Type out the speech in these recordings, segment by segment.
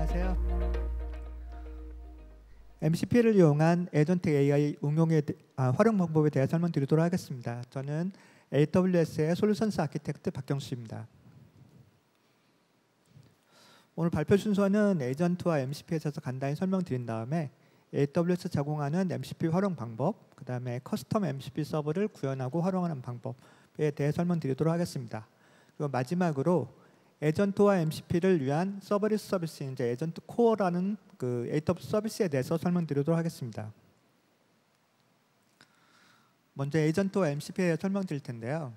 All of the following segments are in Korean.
안녕하세요. MCP를 이용한 에이전트 AI 활용 방법에 대해 설명드리도록 하겠습니다. 저는 AWS의 솔루션스 아키텍트 박경수입니다. 오늘 발표 순서는 에이전트와 MCP에 대해서 간단히 설명드린 다음에 AWS 제공하는 MCP 활용 방법, 그 다음에 커스텀 MCP 서버를 구현하고 활용하는 방법에 대해 설명드리도록 하겠습니다. 그리고 마지막으로 에이전트와 MCP를 위한 서버리스 서비스인 이제 에이전트 코어라는 그 AWS 서비스에 대해서 설명드리도록 하겠습니다. 먼저 에이전트와 MCP에 대해 설명드릴 텐데요.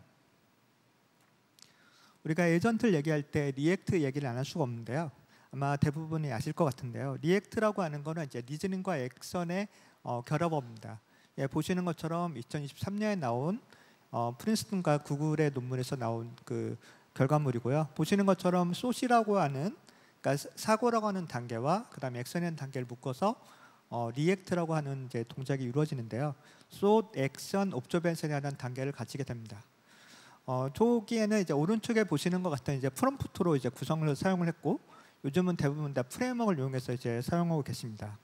우리가 에이전트를 얘기할 때 리액트 얘기를 안 할 수가 없는데요. 아마 대부분이 아실 것 같은데요. 리액트라고 하는 거는 이제 리즈닝과 액션의 결합어입니다. 예, 보시는 것처럼 2023년에 나온 프린스턴과 구글의 논문에서 나온 그 결과물이고요. 보시는 것처럼 소시라고 하는, 그러니까 사고라고 하는 단계와 그다음에 액션이라는 단계를 묶어서 리액트라고 하는 이제 동작이 이루어지는데요. thought, action, observation이라는 단계를 갖추게 됩니다. 초기에는 이제 오른쪽에 보시는 것 같은 이제 프롬프트로 이제 구성을 사용을 했고, 요즘은 대부분 다 프레임워크를 이용해서 이제 사용하고 계십니다.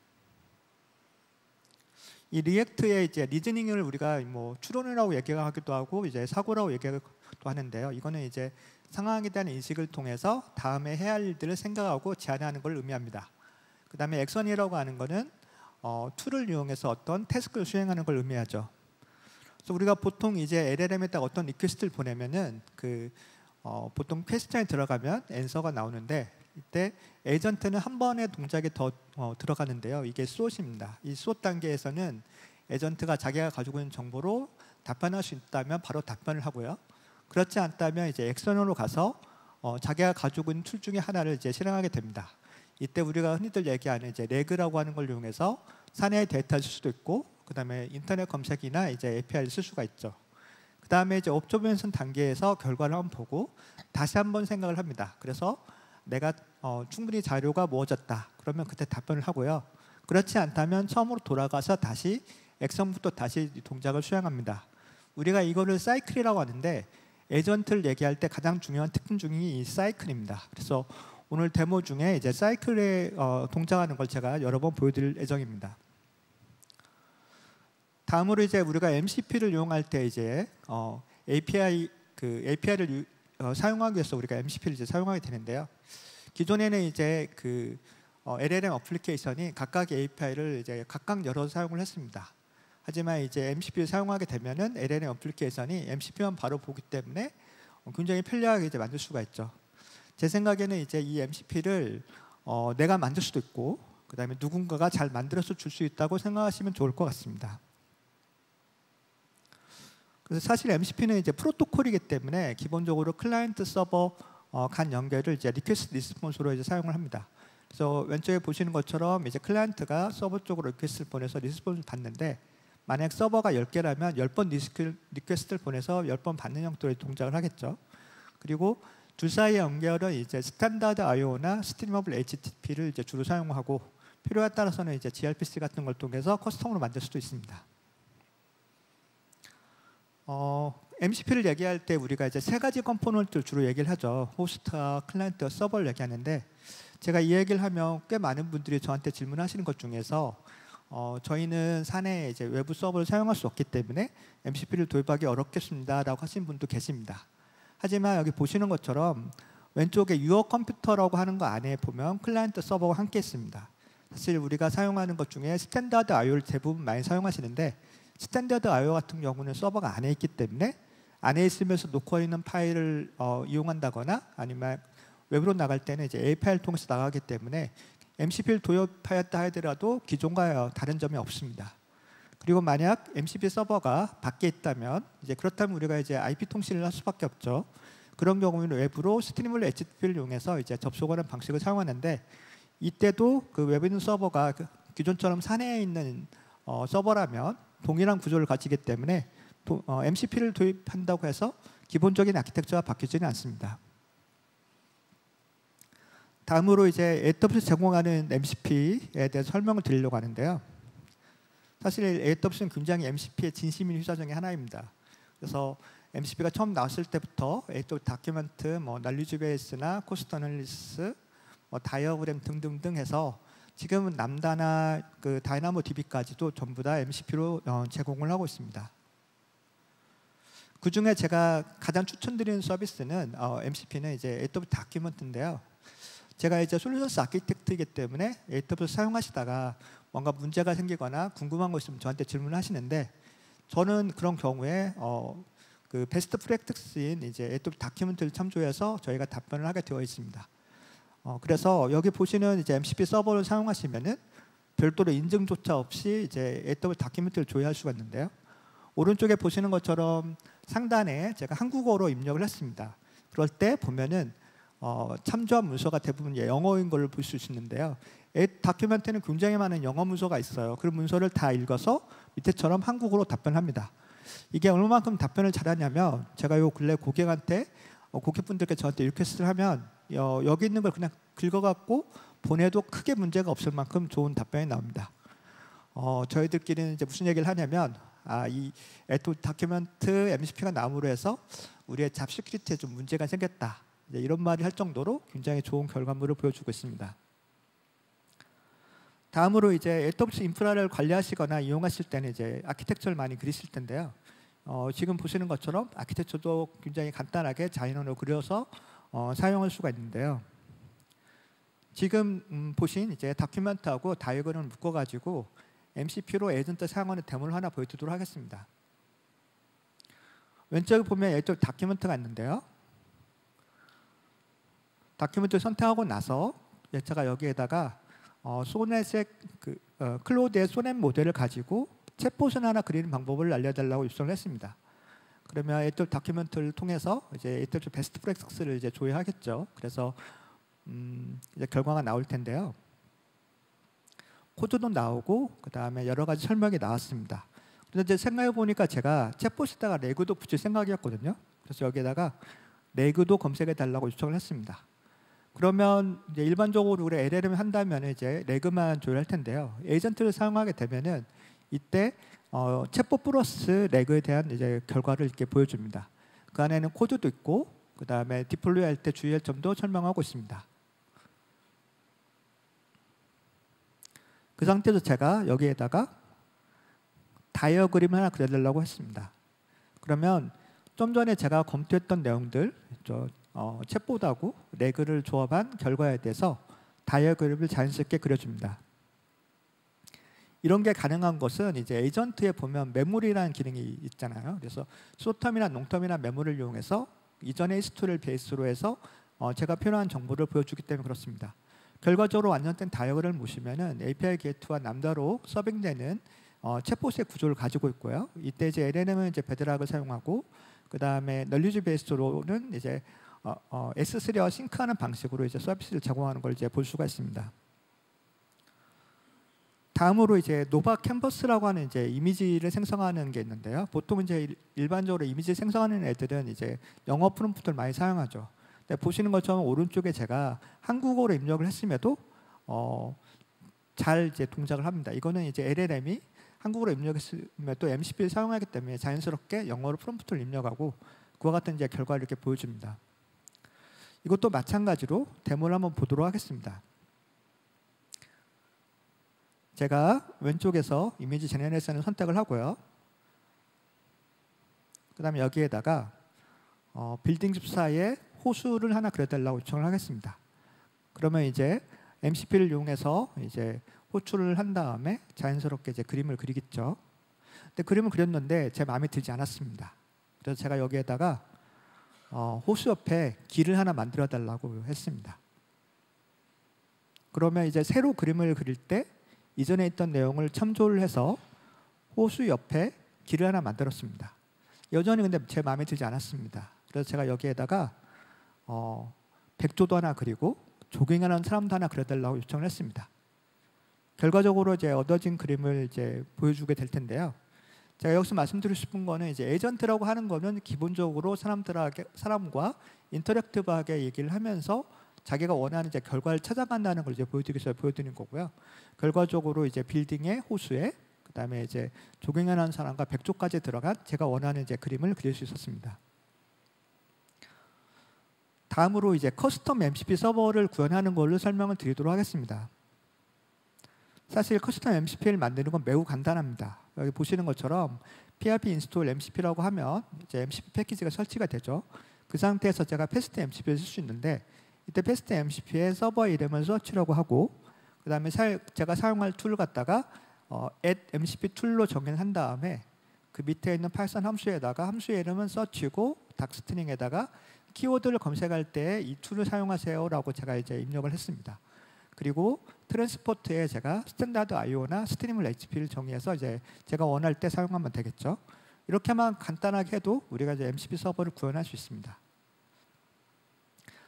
이 리액트의 이제 리즈닝을 우리가 뭐 추론이라고 얘기하기도 하고 이제 사고라고 얘기하기도 하는데요. 이거는 이제 상황에 대한 인식을 통해서 다음에 해야 할 일들을 생각하고 제안하는 걸 의미합니다. 그 다음에 액션이라고 하는 거는 툴을 이용해서 어떤 태스크를 수행하는 걸 의미하죠. 그래서 우리가 보통 이제 LLM에다 어떤 리퀘스트를 보내면은 보통 퀘스천에 들어가면 앤서가 나오는데, 이때 에이전트는 한 번의 동작이 더 들어가는데요. 이게 소스입니다. 이 소스 단계에서는 에이전트가 자기가 가지고 있는 정보로 답변할 수 있다면 바로 답변을 하고요. 그렇지 않다면 이제 액션으로 가서 자기가 가지고 있는 툴 중에 하나를 이제 실행하게 됩니다. 이때 우리가 흔히들 얘기하는 이제 레그라고 하는 걸 이용해서 사내의 데이터를 쓸 수도 있고, 그 다음에 인터넷 검색이나 이제 API를 쓸 수가 있죠. 그 다음에 이제 옵저베이션 단계에서 결과를 한번 보고 다시 한번 생각을 합니다. 그래서 내가 충분히 자료가 모아졌다. 그러면 그때 답변을 하고요. 그렇지 않다면 처음으로 돌아가서 다시 액션부터 다시 동작을 수행합니다. 우리가 이거를 사이클이라고 하는데, 에이전트를 얘기할 때 가장 중요한 특징 중이 이 사이클입니다. 그래서 오늘 데모 중에 이제 사이클에 동작하는 걸 제가 여러 번 보여드릴 예정입니다. 다음으로 이제 우리가 MCP를 이용할 때 이제 API를 사용하기 위해서 우리가 MCP를 이제 사용하게 되는데요. 기존에는 이제 LLM 어플리케이션이 각각의 API를 이제 각각 열어서 사용을 했습니다. 하지만 이제 MCP를 사용하게 되면은 LLM 어플리케이션이 MCP만 바로 보기 때문에 굉장히 편리하게 이제 만들 수가 있죠. 제 생각에는 이제 이 MCP를 내가 만들 수도 있고, 그다음에 누군가가 잘 만들어서 줄 수 있다고 생각하시면 좋을 것 같습니다. 그래서 사실 MCP는 이제 프로토콜이기 때문에 기본적으로 클라이언트 서버 간 연결을 이제 리퀘스트 리스폰스로 이제 사용을 합니다. 그래서 왼쪽에 보시는 것처럼 이제 클라이언트가 서버 쪽으로 리퀘스트를 보내서 리스폰을 받는데, 만약 서버가 10개라면 10번 리퀘스트를 보내서 10번 받는 형태의 동작을 하겠죠. 그리고 둘 사이의 연결은 이제 스탠다드 I/O나 스트리머블 HTTP를 이제 주로 사용하고, 필요에 따라서는 이제 gRPC 같은 걸 통해서 커스텀으로 만들 수도 있습니다. MCP를 얘기할 때 우리가 이제 세 가지 컴포넌트를 주로 얘기를 하죠. 호스트와 클라이언트와 서버를 얘기하는데, 제가 이 얘기를 하면 꽤 많은 분들이 저한테 질문하시는 것 중에서 저희는 사내에 이제 외부 서버를 사용할 수 없기 때문에 MCP를 도입하기 어렵겠습니다라고 하신 분도 계십니다. 하지만 여기 보시는 것처럼 왼쪽에 유어 컴퓨터라고 하는 거 안에 보면 클라이언트 서버가 함께 있습니다. 사실 우리가 사용하는 것 중에 스탠다드 I/O를 대부분 많이 사용하시는데, 스탠다드 I/O 같은 경우는 서버가 안에 있기 때문에 안에 있으면서 놓고 있는 파일을 이용한다거나 아니면 외부로 나갈 때는 이제 API를 통해서 나가기 때문에 MCP를 도입하였다 하더라도 기존과 다른 점이 없습니다. 그리고 만약 MCP 서버가 밖에 있다면 이제 그렇다면 우리가 이제 IP 통신을 할 수밖에 없죠. 그런 경우에는 외부로 스트리머블 HTTP를 이용해서 이제 접속하는 방식을 사용하는데, 이때도 그 외부 있는 서버가 기존처럼 사내에 있는 서버라면 동일한 구조를 가지기 때문에 MCP를 도입한다고 해서 기본적인 아키텍처가 바뀌지는 않습니다. 다음으로 이제 AWS 제공하는 MCP에 대해서 설명을 드리려고 하는데요. 사실 AWS는 굉장히 MCP의 진심인 회사 중에 하나입니다. 그래서 MCP가 처음 나왔을 때부터 AWS 다큐멘트, 널리지 베이스나 코스트 어널리시스, 다이어그램 등등등 해서 지금은 람다나 그 다이나모 DB까지도 전부 다 MCP로 제공을 하고 있습니다. 그 중에 제가 가장 추천드리는 서비스는 MCP는 이제 AWS 다큐멘트인데요. 제가 이제 솔루션스 아키텍트이기 때문에 AWS 사용하시다가 뭔가 문제가 생기거나 궁금한 거 있으면 저한테 질문을 하시는데, 저는 그런 경우에 그 베스트 프랙티스인 이제 AWS 다큐멘트를 참조해서 저희가 답변을 하게 되어 있습니다. 그래서 여기 보시는 이제 MCP 서버를 사용하시면은 별도로 인증조차 없이 이제 AWS 다큐멘트를 조회할 수가 있는데요. 오른쪽에 보시는 것처럼 상단에 제가 한국어로 입력을 했습니다. 그럴 때 보면은 참조한 문서가 대부분 영어인 걸 볼 수 있는데요. 다큐멘트는 굉장히 많은 영어 문서가 있어요. 그 문서를 다 읽어서 밑에처럼 한국어로 답변합니다. 이게 얼마만큼 답변을 잘하냐면, 제가 요 근래 고객분들께 저한테 리퀘스트를 하면 여기 있는 걸 그냥 긁어갖고 보내도 크게 문제가 없을 만큼 좋은 답변이 나옵니다. 저희들끼리는 이제 무슨 얘기를 하냐면, 이 다큐멘트 MCP가 나옴으로 해서 우리의 잡 시큐리티에 좀 문제가 생겼다, 이런 말을 할 정도로 굉장히 좋은 결과물을 보여주고 있습니다. 다음으로 이제 AWS 인프라를 관리하시거나 이용하실 때는 이제 아키텍처를 많이 그리실 텐데요. 지금 보시는 것처럼 아키텍처도 굉장히 간단하게 자인원으로 그려서 사용할 수가 있는데요. 지금 보신 이제 다큐멘트하고 다이어그램을 묶어가지고 MCP로 에이전트 사용하는 데모를 하나 보여드리도록 하겠습니다. 왼쪽에 보면 AWS 다큐멘트가 있는데요. 다큐멘트를 선택하고 나서 제가 여기에다가 소넷의 클로드의 소넷 모델을 가지고 챗봇을 하나 그리는 방법을 알려달라고 요청을 했습니다. 그러면 AWS 다큐멘트를 통해서 이제 AWS 베스트 프랙티스를 이제 조회하겠죠. 그래서 이제 결과가 나올 텐데요. 코드도 나오고 그 다음에 여러 가지 설명이 나왔습니다. 그런데 이제 생각해 보니까 제가 챗봇에다가 레그도 붙일 생각이었거든요. 그래서 여기에다가 레그도 검색해 달라고 요청을 했습니다. 그러면 이제 일반적으로 우리 LLM 한다면 이제 레그만 조회할 텐데요. 에이전트를 사용하게 되면은 이때 챗봇 플러스 레그에 대한 이제 결과를 이렇게 보여줍니다. 그 안에는 코드도 있고 그 다음에 디플로이 할 때 주의할 점도 설명하고 있습니다. 그 상태에서 제가 여기에다가 다이어그램을 하나 그려달라고 했습니다. 그러면 좀 전에 제가 검토했던 내용들, 챗봇하고 레그를 조합한 결과에 대해서 다이어그램을 자연스럽게 그려줍니다. 이런 게 가능한 것은 이제 에이전트에 보면 메모리라는 기능이 있잖아요. 그래서 숏텀이나 롱텀이나 메모리를 이용해서 이전의 히스토리를 베이스로 해서 제가 필요한 정보를 보여주기 때문에 그렇습니다. 결과적으로 완성된 다이어그램을 보시면은 API 게이트와 람다로 서빙되는 챗봇의 구조를 가지고 있고요. 이때 이제 LLM은 이제 베드락을 사용하고 그 다음에 널리지 베이스로는 이제 S3와 싱크하는 방식으로 이제 서비스를 제공하는 걸 이제 볼 수가 있습니다. 다음으로 이제 노바 캔버스라고 하는 이제 이미지를 생성하는 게 있는데요. 보통 이제 일반적으로 이미지 생성하는 애들은 이제 영어 프롬프트를 많이 사용하죠. 근데 보시는 것처럼 오른쪽에 제가 한국어로 입력을 했음에도 잘 이제 동작을 합니다. 이거는 이제 LLM이 한국어로 입력했음에도 MCP를 사용하기 때문에 자연스럽게 영어로 프롬프트를 입력하고 그와 같은 이제 결과를 이렇게 보여줍니다. 이것도 마찬가지로 데모를 한번 보도록 하겠습니다. 제가 왼쪽에서 이미지 제너레이션을 선택을 하고요. 그 다음에 여기에다가 빌딩 집사의 호수를 하나 그려달라고 요청을 하겠습니다. 그러면 이제 MCP를 이용해서 이제 호출을 한 다음에 자연스럽게 이제 그림을 그리겠죠. 근데 그림을 그렸는데 제 마음에 들지 않았습니다. 그래서 제가 여기에다가 호수 옆에 길을 하나 만들어 달라고 했습니다. 그러면 이제 새로 그림을 그릴 때 이전에 있던 내용을 참조를 해서 호수 옆에 길을 하나 만들었습니다. 여전히 근데 제 마음에 들지 않았습니다. 그래서 제가 여기에다가 백조도 하나 그리고 조깅하는 사람도 하나 그려달라고 요청을 했습니다. 결과적으로 이제 얻어진 그림을 이제 보여주게 될 텐데요. 제가 여기서 말씀드리고 싶은 거는 이제 에이전트라고 하는 거는 기본적으로 사람과 인터랙티브하게 얘기를 하면서 자기가 원하는 이제 결과를 찾아간다는 걸 이제 보여드리기 위해서 보여드리는 거고요. 결과적으로 이제 빌딩의 호수에 그다음에 이제 조깅하는 사람과 백조까지 들어간 제가 원하는 이제 그림을 그릴 수 있었습니다. 다음으로 이제 커스텀 MCP 서버를 구현하는 걸로 설명을 드리도록 하겠습니다. 사실 커스텀 MCP를 만드는 건 매우 간단합니다. 여기 보시는 것처럼 PRP 인스톨 MCP라고 하면 이제 MCP 패키지가 설치가 되죠. 그 상태에서 제가 패스트 MCP를 쓸 수 있는데 이때 패스트 MCP의 서버 이름을 서치라고 하고 그 다음에 제가 사용할 툴을 갖다가 add MCP 툴로 정의를 한 다음에 그 밑에 있는 파이썬 함수에다가 함수의 이름은 서치고 닥스트링에다가 키워드를 검색할 때 이 툴을 사용하세요라고 제가 이제 입력을 했습니다. 그리고 트랜스포트에 제가 스탠다드 IO나 스트리밍 HP를 정의해서 이제 제가 원할 때 사용하면 되겠죠. 이렇게만 간단하게 해도 우리가 이제 MCP 서버를 구현할 수 있습니다.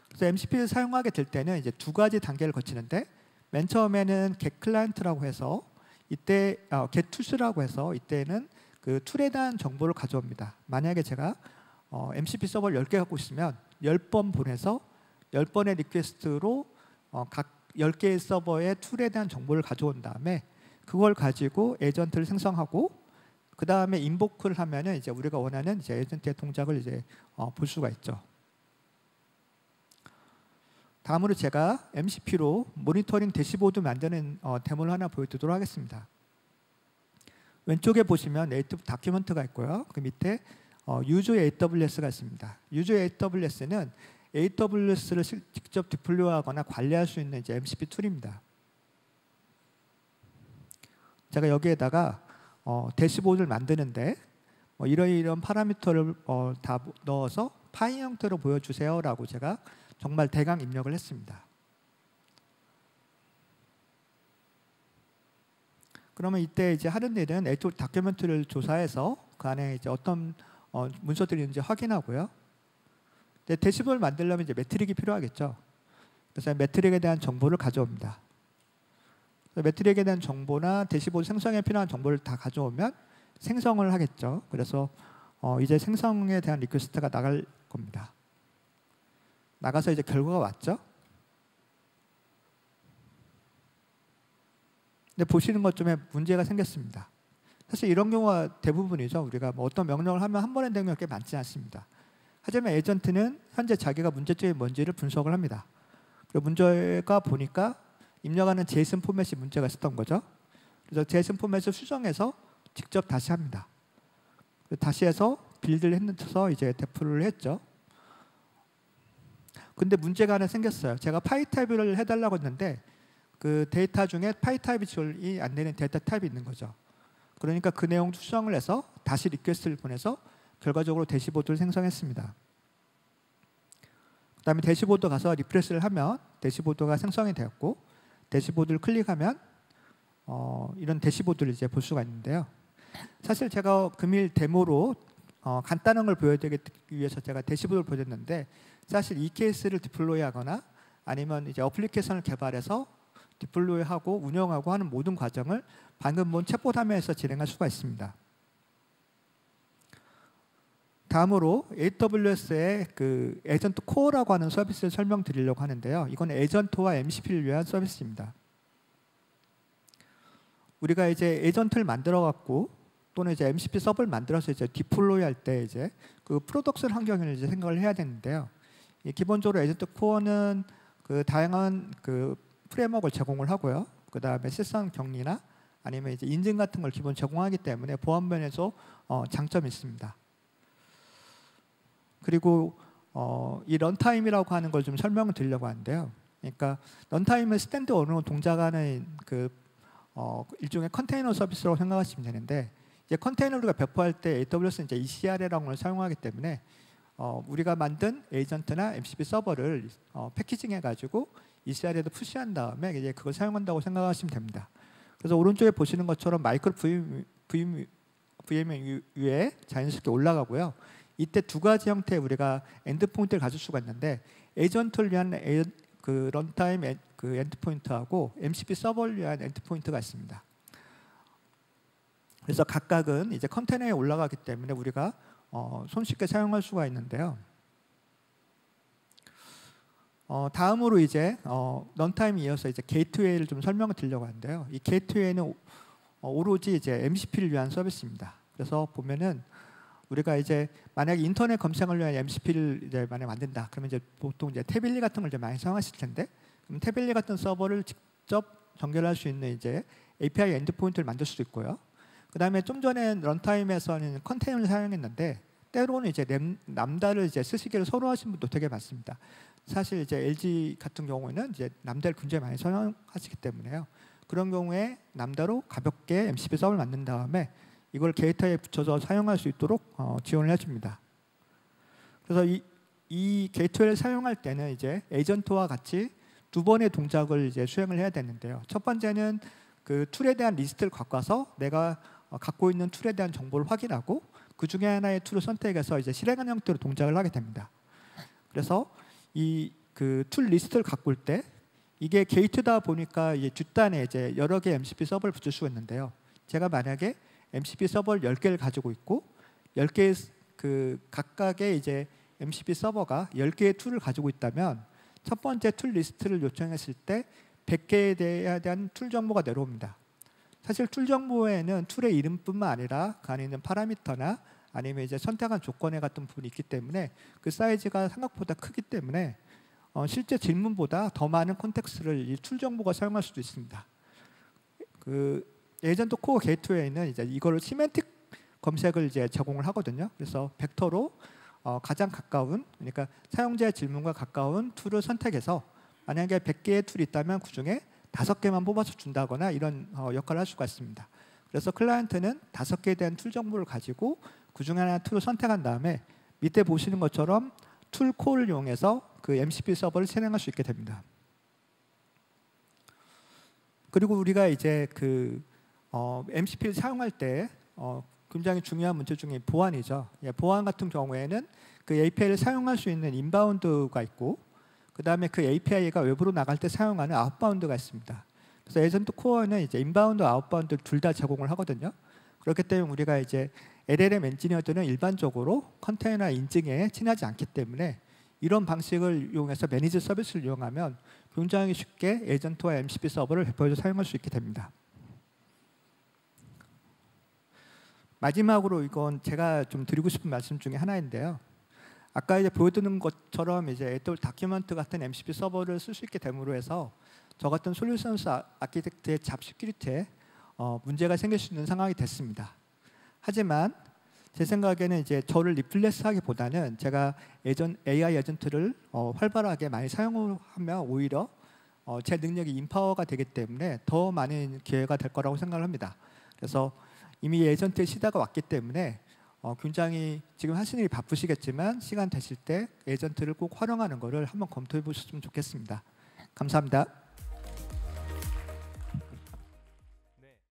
그래서 MCP를 사용하게 될 때는 이제 두 가지 단계를 거치는데 맨 처음에는 get 클라이언트라고 해서 이때 get tools라고 해서 이때는 그 툴에 대한 정보를 가져옵니다. 만약에 제가 MCP 서버를 10개 갖고 있으면 10번 보내서 10번의 리퀘스트로 각 10개의 서버의 툴에 대한 정보를 가져온 다음에 그걸 가지고 에이전트를 생성하고 그 다음에 인보크를 하면은 이제 우리가 원하는 이제 에이전트의 동작을 이제 볼 수가 있죠. 다음으로 제가 MCP로 모니터링 대시보드 만드는 데모를 하나 보여드리도록 하겠습니다. 왼쪽에 보시면 네이티브 다큐멘트가 있고요. 그 밑에 유저 AWS가 있습니다. 유저 AWS는 AWS를 직접 디플로이하거나 관리할 수 있는 이제 MCP 툴입니다. 제가 여기에다가 대시보드를 만드는데 이런 파라미터를 다 넣어서 파이 형태로 보여주세요라고 제가 정말 대강 입력을 했습니다. 그러면 이때 이제 하는 일은 에이토 다큐멘트를 조사해서 그 안에 이제 어떤 문서들이 있는지 확인하고요. 대시보드를 만들려면 이제 매트릭이 필요하겠죠. 그래서 매트릭에 대한 정보를 가져옵니다. 매트릭에 대한 정보나 대시보드 생성에 필요한 정보를 다 가져오면 생성을 하겠죠. 그래서 이제 생성에 대한 리퀘스트가 나갈 겁니다. 나가서 이제 결과가 왔죠. 근데 보시는 것쯤에 문제가 생겼습니다. 사실 이런 경우가 대부분이죠. 우리가 뭐 어떤 명령을 하면 한 번에 되는 게 많지 않습니다. 하지만 에이전트는 현재 자기가 문제점이 뭔지를 분석을 합니다. 그리고 문제가 보니까 입력하는 JSON 포맷이 문제가 있었던 거죠. 그래서 JSON 포맷을 수정해서 직접 다시 합니다. 다시 해서 빌드를 해서 이제 데프를 했죠. 근데 문제가 하나 생겼어요. 제가 파이 타입을 해달라고 했는데 그 데이터 중에 파이 타입이 지원이 안 되는 데이터 타입이 있는 거죠. 그러니까 그 내용 수정을 해서 다시 리퀘스트를 보내서 결과적으로 대시보드를 생성했습니다. 그 다음에 대시보드 가서 리프레시를 하면 대시보드가 생성이 되었고 대시보드를 클릭하면 이런 대시보드를 이제 볼 수가 있는데요. 사실 제가 금일 데모로 간단한 걸 보여드리기 위해서 제가 대시보드를 보여줬는데 사실 이 케이스를 디플로이하거나 아니면 이제 어플리케이션을 개발해서 디플로이하고 운영하고 하는 모든 과정을 방금 본 챗봇 화면에서 진행할 수가 있습니다. 다음으로 AWS의 그 에이전트 코어라고 하는 서비스를 설명드리려고 하는데요. 이건 에이전트와 MCP를 위한 서비스입니다. 우리가 이제 에이전트를 만들어 갖고 또는 이제 MCP 서버를 만들어서 이제 디플로이 할 때 이제 그 프로덕션 환경을 이제 생각을 해야 되는데요. 기본적으로 에이전트 코어는 그 다양한 그 프레임워크를 제공을 하고요. 그 다음에 실상 격리나 아니면 이제 인증 같은 걸 기본 제공하기 때문에 보안 면에서 장점이 있습니다. 그리고 이 런타임이라고 하는 걸 좀 설명을 드리려고 하는데요. 그러니까 런타임은 스탠드 언어로 동작하는 그 일종의 컨테이너 서비스라고 생각하시면 되는데 이제 컨테이너를 배포할 때 AWS는 이제 ECR이라는 걸 사용하기 때문에 우리가 만든 에이전트나 MCP 서버를 패키징해 가지고 ECR에도 푸시한 다음에 이제 그걸 사용한다고 생각하시면 됩니다. 그래서 오른쪽에 보시는 것처럼 마이크로 VM 위에 자연스럽게 올라가고요. 이때 두 가지 형태의 우리가 엔드포인트를 가질 수가 있는데 에이전트를 위한 그 런타임 그 엔드포인트하고 MCP 서버를 위한 엔드포인트가 있습니다. 그래서 각각은 이제 컨테이너에 올라가기 때문에 우리가 손쉽게 사용할 수가 있는데요. 다음으로 이제 런타임에 이어서 이제 게이트웨이를 좀 설명을 드리려고 하는데요. 이 게이트웨이는 오로지 이제 MCP를 위한 서비스입니다. 그래서 보면은 우리가 이제 만약에 인터넷 검색을 위한 MCP를 이제 만약 만든다. 그러면 이제 보통 이제 태빌리 같은 걸 이제 많이 사용하실 텐데, 그럼 태빌리 같은 서버를 직접 연결할 수 있는 이제 API 엔드포인트를 만들 수도 있고요. 그다음에 좀 전에 런타임에서는 컨테이너를 사용했는데 때로는 이제 람다를 이제 쓰시기를 선호하시는 분도 되게 많습니다. 사실 이제 LG 같은 경우에는 이제 람다를 굉장히 많이 사용하시기 때문에요. 그런 경우에 람다로 가볍게 MCP 서버를 만든 다음에 이걸 게이트웨이에 붙여서 사용할 수 있도록 지원을 해줍니다. 그래서 이 게이트웨이를 사용할 때는 이제 에이전트와 같이 두 번의 동작을 이제 수행을 해야 되는데요. 첫 번째는 그 툴에 대한 리스트를 갖고 와서 내가 갖고 있는 툴에 대한 정보를 확인하고 그 중에 하나의 툴을 선택해서 이제 실행하는 형태로 동작을 하게 됩니다. 그래서 이 그 툴 리스트를 갖고 올 때 이게 게이트다 보니까 이제 뒷단에 이제 여러 개의 MCP 서버를 붙일 수가 있는데요. 제가 만약에 MCP 서버를 10개를 가지고 있고 10개의 그 각각의 이제 MCP 서버가 10개의 툴을 가지고 있다면 첫 번째 툴 리스트를 요청했을 때 100개에 대한 툴 정보가 내려옵니다. 사실 툴 정보에는 툴의 이름뿐만 아니라 그 안에 있는 파라미터나 아니면 이제 선택한 조건에 같은 부분이 있기 때문에 그 사이즈가 생각보다 크기 때문에 실제 질문보다 더 많은 콘텍스트를 이 툴 정보가 사용할 수도 있습니다. 그 에이전트 코어 게이트웨이는 이제 이거를 시멘틱 검색을 이제 제공을 하거든요. 그래서 벡터로 가장 가까운, 그러니까 사용자의 질문과 가까운 툴을 선택해서 만약에 100개의 툴이 있다면 그 중에 5개만 뽑아서 준다거나 이런 역할을 할 수가 있습니다. 그래서 클라이언트는 5개에 대한 툴 정보를 가지고 그 중에 하나 툴을 선택한 다음에 밑에 보시는 것처럼 툴 콜을 이용해서 그 MCP 서버를 실행할 수 있게 됩니다. 그리고 우리가 이제 그 MCP를 사용할 때 굉장히 중요한 문제 중에 보안이죠. 보안 같은 경우에는 그 API를 사용할 수 있는 인바운드가 있고 그 다음에 그 API가 외부로 나갈 때 사용하는 아웃바운드가 있습니다. 그래서 에이전트 코어는 이제 인바운드, 아웃바운드 둘 다 제공을 하거든요. 그렇기 때문에 우리가 이제 LLM 엔지니어들은 일반적으로 컨테이너 인증에 친하지 않기 때문에 이런 방식을 이용해서 매니지 서비스를 이용하면 굉장히 쉽게 에이전트와 MCP 서버를 배포해서 사용할 수 있게 됩니다. 마지막으로 이건 제가 좀 드리고 싶은 말씀 중에 하나인데요. 아까 이제 보여드린 것처럼 이제 애돌 다큐멘트 같은 MCP 서버를 쓸 수 있게 됨으로 해서 저 같은 솔루션스 아키텍트의 잡 시큐리티에 문제가 생길 수 있는 상황이 됐습니다. 하지만 제 생각에는 이제 저를 리플레스하기보다는 제가 AI 에이전트를 활발하게 많이 사용하면 오히려 제 능력이 인파워가 되기 때문에 더 많은 기회가 될 거라고 생각을 합니다. 그래서 이미 에이전트의 시대가 왔기 때문에 굉장히 지금 하시는 일이 바쁘시겠지만 시간 되실 때 에이전트를 꼭 활용하는 것을 한번 검토해 보셨으면 좋겠습니다. 감사합니다.